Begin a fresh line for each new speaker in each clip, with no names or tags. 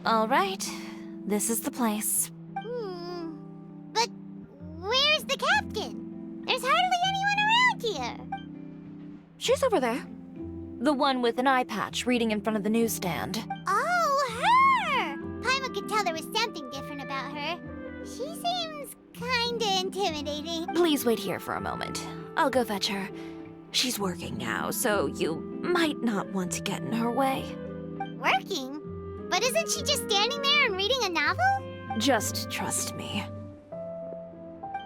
All right, this is the place.
But where's the captain? There's hardly anyone around here.
She's over there. The one with an eye patch reading in front of the newsstand.
Oh, her! Paimon could tell there was something different about her. She seems kinda intimidating.
Please wait here for a moment. I'll go fetch her. She's working now, so you might not want to get in her way.
Working? But isn't she just standing there and reading a novel?
Just trust me.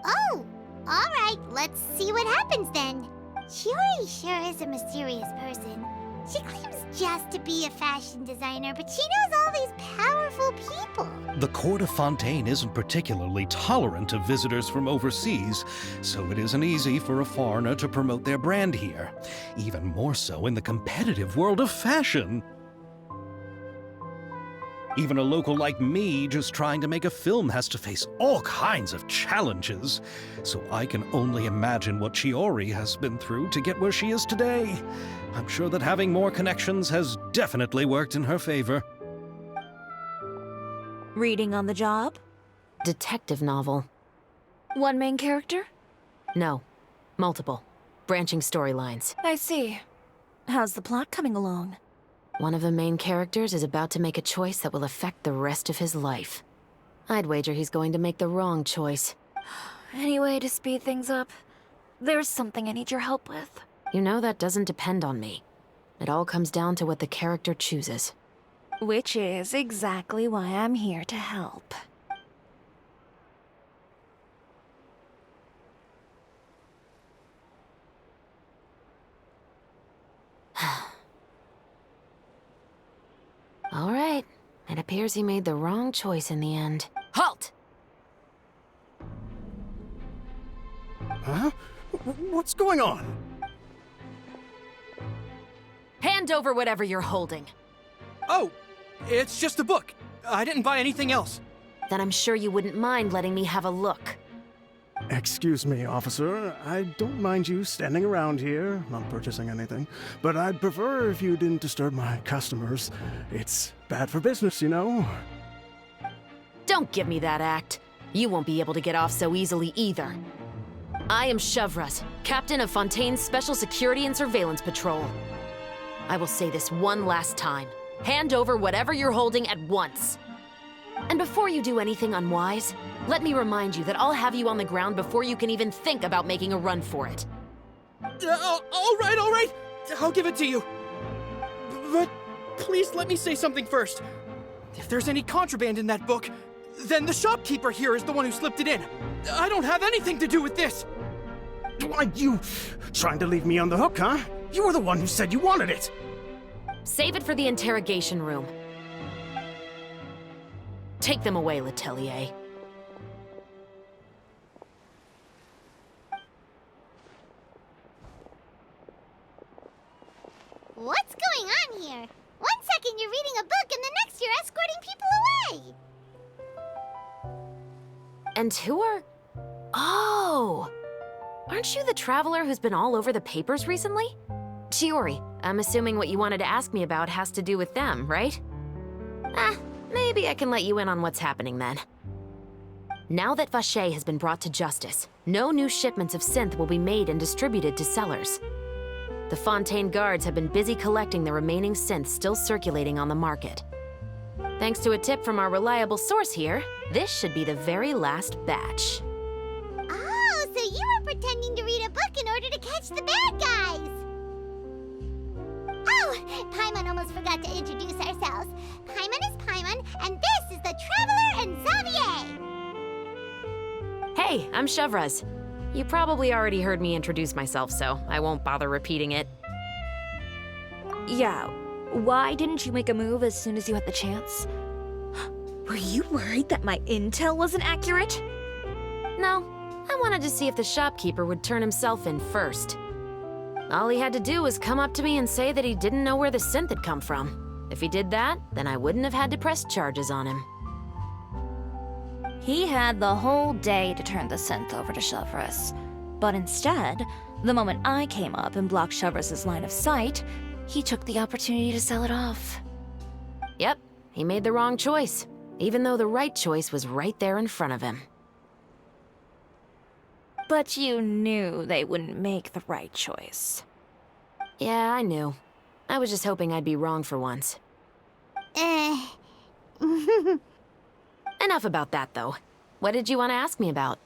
Oh, alright, let's see what happens then. Chiori sure is a mysterious person. She claims just to be a fashion designer, but she knows all these powerful people.
The court of Fontaine isn't particularly tolerant of visitors from overseas, so it isn't easy for a foreigner to promote their brand here. Even more so in the competitive world of fashion. Even a local like me just trying to make a film has to face all kinds of challenges. So I can only imagine what Chiori has been through to get where she is today. I'm sure that having more connections has definitely worked in her favor.
Reading on the job?
Detective novel.
One main character?
No. Multiple. Branching storylines.
I see. How's the plot coming along?
One of the main characters is about to make a choice that will affect the rest of his life. I'd wager he's going to make the wrong choice.
Any way to speed things up? There's something I need your help with.
You know that doesn't depend on me. It all comes down to what the character chooses.
Which is exactly why I'm here to help.
All right. It appears he made the wrong choice in the end. Halt!
Huh? What's going on?
Hand over whatever you're holding.
Oh, it's just a book. I didn't buy anything else.
Then I'm sure you wouldn't mind letting me have a look.
Excuse me, officer. I don't mind you standing around here, not purchasing anything, but I'd prefer if you didn't disturb my customers. It's bad for business, you know?
Don't give me that act. You won't be able to get off so easily either. I am Chevreuse, captain of Fontaine's Special Security and Surveillance Patrol. I will say this one last time. Hand over whatever you're holding at once. And before you do anything unwise, let me remind you that I'll have you on the ground before you can even think about making a run for it.
All right. I'll give it to you. But please let me say something first. If there's any contraband in that book, then the shopkeeper here is the one who slipped it in. I don't have anything to do with this.
Why, you trying to leave me on the hook, huh? You were the one who said you wanted it.
Save it for the interrogation room. Take them away, Letelier.
What's going on here? 1 second you're reading a book and the next you're escorting people away!
And who are... Oh! Aren't you the traveler who's been all over the papers recently? Chiori, I'm assuming what you wanted to ask me about has to do with them, right? Maybe I can let you in on what's happening then. Now that Vacher has been brought to justice, no new shipments of synth will be made and distributed to sellers. The Fontaine guards have been busy collecting the remaining synths still circulating on the market. Thanks to a tip from our reliable source here, this should be the very last batch.
Oh, so you were pretending to read a book in order to catch the bad guys! Oh, Paimon almost forgot to introduce ourselves. Paimon is Paimon, and this is the Traveler and Xavier!
Hey, I'm Chevreuse. You probably already heard me introduce myself, so I won't bother repeating it.
Yeah, why didn't you make a move as soon as you had the chance? Were you worried that my intel wasn't accurate?
No, I wanted to see if the shopkeeper would turn himself in first. All he had to do was come up to me and say that he didn't know where the synth had come from. If he did that, then I wouldn't have had to press charges on him.
He had the whole day to turn the synth over to Chevreuse. But instead, the moment I came up and blocked Chevreuse's line of sight, he took the opportunity to sell it off.
Yep, He made the wrong choice, even though the right choice was right there in front of him.
But you knew they wouldn't make the right choice.
Yeah, I knew. I was just hoping I'd be wrong for once. Enough about that, though. What did you want to ask me about?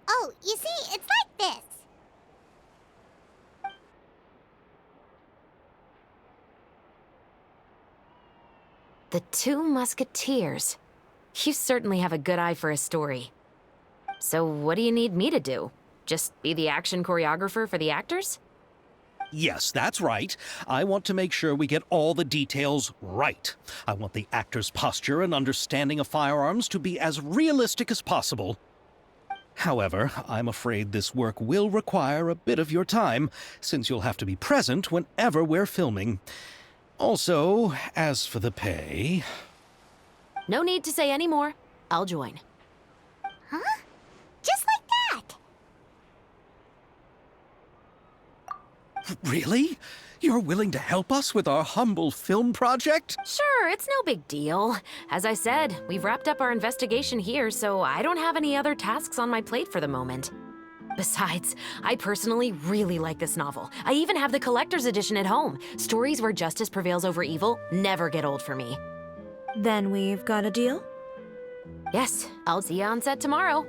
Oh, you see, it's like this.
The Two Musketeers. You certainly have a good eye for a story. So what do you need me to do? Just be the action choreographer for the actors?
Yes, that's right. I want to make sure we get all the details right. I want the actor's posture and understanding of firearms to be as realistic as possible. However, I'm afraid this work will require a bit of your time, since you'll have to be present whenever we're filming. Also, as for the pay...
No need to say any more. I'll join.
Huh? Just like that?
Really? You're willing to help us with our humble film project?
Sure, it's no big deal. As I said, we've wrapped up our investigation here, so I don't have any other tasks on my plate for the moment. Besides, I personally really like this novel. I even have the collector's edition at home. Stories where justice prevails over evil never get old for me.
Then we've got a deal?
Yes, I'll see you on set tomorrow.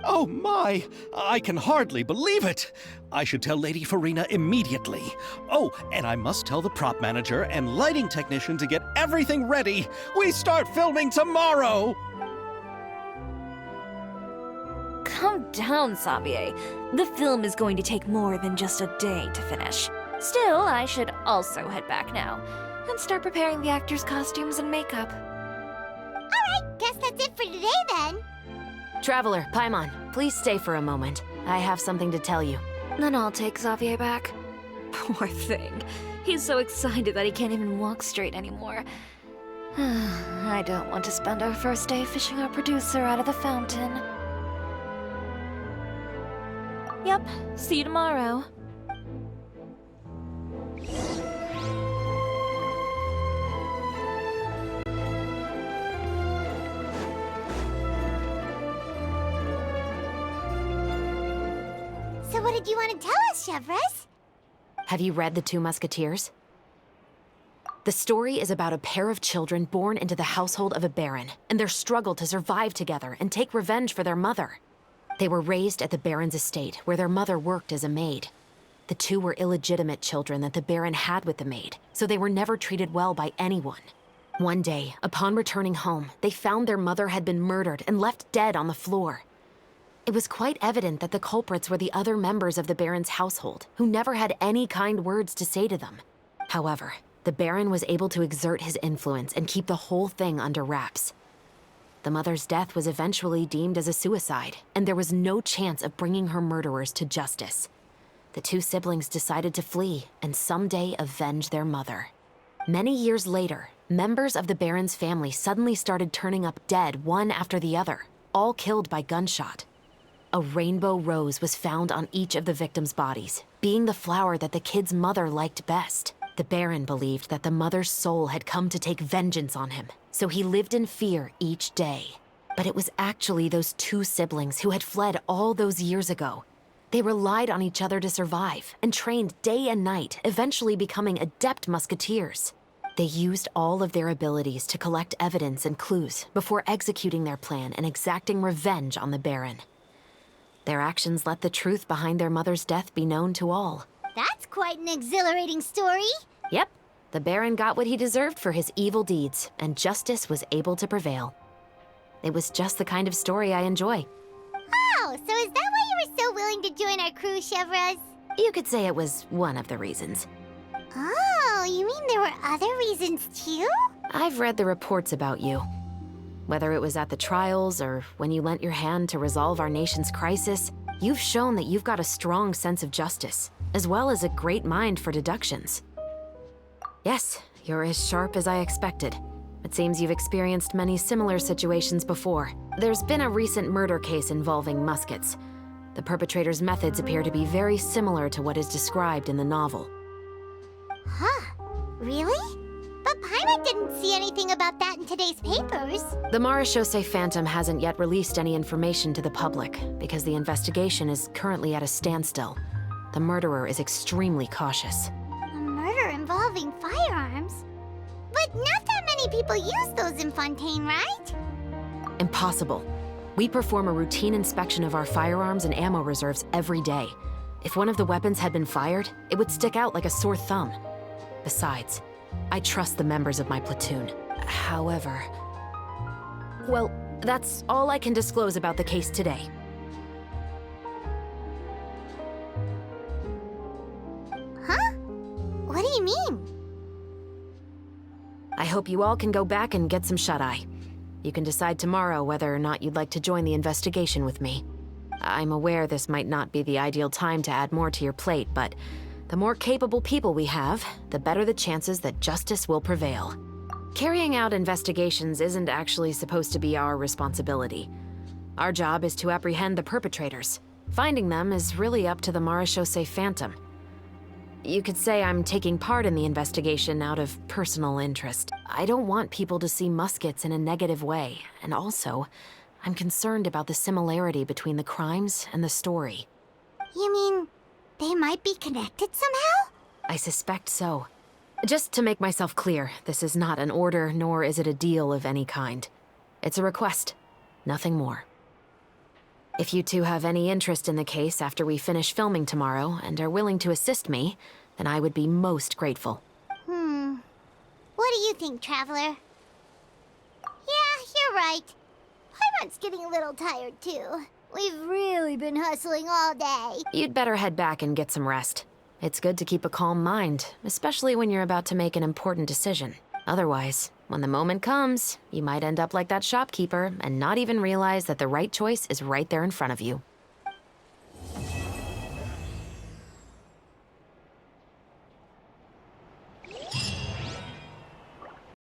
Oh my! I can hardly believe it! I should tell Lady Farina immediately. Oh, and I must tell the prop manager and lighting technician to get everything ready. We start filming tomorrow!
Calm down, Xavier. The film is going to take more than just a day to finish. Still, I should also head back now and start preparing the actors' costumes and makeup.
Alright, guess that's it for today then.
Traveler, Paimon, please stay for a moment. I have something to tell you.
Then I'll take Xavier back. Poor thing. He's so excited that he can't even walk straight anymore. I don't want to spend our first day fishing our producer out of the fountain. Yep, see you tomorrow.
So what did you want to tell us, Chevreuse?
Have you read The Two Musketeers? The story is about a pair of children born into the household of a baron and their struggle to survive together and take revenge for their mother. They were raised at the baron's estate, where their mother worked as a maid. The two were illegitimate children that the baron had with the maid, so they were never treated well by anyone. One day, upon returning home, they found their mother had been murdered and left dead on the floor. It was quite evident that the culprits were the other members of the baron's household, who never had any kind words to say to them. However, the baron was able to exert his influence and keep the whole thing under wraps. The mother's death was eventually deemed as a suicide, and there was no chance of bringing her murderers to justice. The two siblings decided to flee and someday avenge their mother. Many years later, members of the baron's family suddenly started turning up dead one after the other, all killed by gunshot. A rainbow rose was found on each of the victims' bodies, being the flower that the kid's mother liked best. The baron believed that the mother's soul had come to take vengeance on him, so he lived in fear each day. But it was actually those two siblings who had fled all those years ago. They relied on each other to survive and trained day and night, eventually becoming adept musketeers. They used all of their abilities to collect evidence and clues before executing their plan and exacting revenge on the baron. Their actions let the truth behind their mother's death be known to all.
That's quite an exhilarating story.
Yep, the baron got what he deserved for his evil deeds, and justice was able to prevail. It was just the kind of story I enjoy.
Oh, so is that why you were so willing to join our crew, Chevreuse?
You could say it was one of the reasons.
Oh, you mean there were other reasons too?
I've read the reports about you. Whether it was at the trials or when you lent your hand to resolve our nation's crisis, you've shown that you've got a strong sense of justice, as well as a great mind for deductions. Yes, you're as sharp as I expected. It seems you've experienced many similar situations before. There's been a recent murder case involving Muskets. The perpetrator's methods appear to be very similar to what is described in the novel.
Huh. Really? But Paimon didn't see anything about that in today's papers.
The Marechaussee Phantom hasn't yet released any information to the public because the investigation is currently at a standstill. The murderer is extremely cautious.
A murder involving firearms? But not that many people use those in Fontaine, right?
Impossible. We perform a routine inspection of our firearms and ammo reserves every day. If one of the weapons had been fired, it would stick out like a sore thumb. Besides, I trust the members of my platoon. However... Well, that's all I can disclose about the case today.
Huh? What do you mean?
I hope you all can go back and get some shut-eye. You can decide tomorrow whether or not you'd like to join the investigation with me. I'm aware this might not be the ideal time to add more to your plate, but the more capable people we have, the better the chances that justice will prevail. Carrying out investigations isn't actually supposed to be our responsibility. Our job is to apprehend the perpetrators. Finding them is really up to the Marechaussee Phantom. You could say I'm taking part in the investigation out of personal interest. I don't want people to see Muskets in a negative way, and also, I'm concerned about the similarity between the crimes and the story.
You mean they might be connected somehow?
I suspect so. Just to make myself clear, this is not an order, nor is it a deal of any kind. It's a request, nothing more. If you two have any interest in the case after we finish filming tomorrow and are willing to assist me, then I would be most grateful.
What do you think, Traveler? Yeah, you're right. Paimon's getting a little tired, too. We've really been hustling all day.
You'd better head back and get some rest. It's good to keep a calm mind, especially when you're about to make an important decision. Otherwise, when the moment comes, you might end up like that shopkeeper and not even realize that the right choice is right there in front of you.